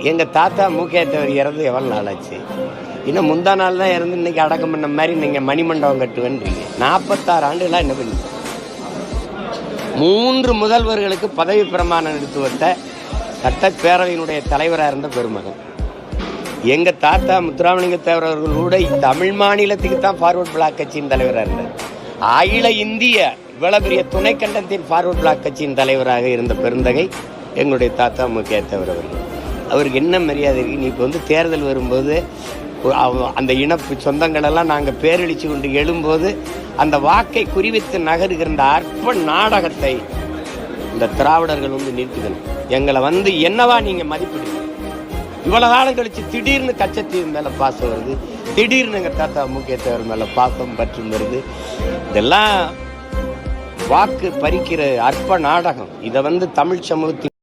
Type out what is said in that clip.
எங்கள் தாத்தா மூக்கேத்தவர் இறந்து எவ்வளோ நாள் ஆச்சு? இன்னும் முந்தா நாள் தான் இறந்து இன்னைக்கு அடக்கம் பண்ண மாதிரி நீங்கள் மணிமண்டபம் கட்டுவேன்றீங்க. 46 ஆண்டுகளாக என்ன பண்ணி 3 முதல்வர்களுக்கு பதவி பிரமாணம் எடுத்து வந்த சட்டப்பேரவையினுடைய தலைவராக இருந்த பெருமகன் எங்கள் தாத்தா முத்துராமலிங்க தேவர் அவர்கள் கூட தமிழ் மாநிலத்துக்கு தான் ஃபார்வர்ட் பிளாக் கட்சியின் தலைவராக இருந்தார். அகில இந்திய இவ்வளவு பெரிய துணைக்கண்டத்தின் ஃபார்வர்ட் பிளாக் கட்சியின் தலைவராக இருந்த பெருந்தகை எங்களுடைய தாத்தா மூக்கேத்தவர் அவர்கள். அவருக்கு என்ன மரியாதை இருக்கு? நீ இப்போ தேர்தல் வரும்போது அந்த இனப்பு சொந்தங்களெல்லாம் நாங்கள் பேரழிச்சு கொண்டு எழும்போது அந்த வாக்கை குறிவித்து நகருகிற இந்த அற்ப நாடகத்தை இந்த திராவிடர்கள் நிறுத்துக்கணும். எங்களை என்னவா நீங்கள் மதிப்பிடுங்க? இவ்வளோ காலம் கழிச்சு திடீர்னு கச்சத்தீவு மேலே பாசம் வருது, திடீர்னு எங்கள் தாத்தா மூக்கேத்தவர் மேலே பாசம் பற்றும் வருது. இதெல்லாம் வாக்கு பறிக்கிற அற்ப நாடகம். இதை தமிழ் சமூகத்தின்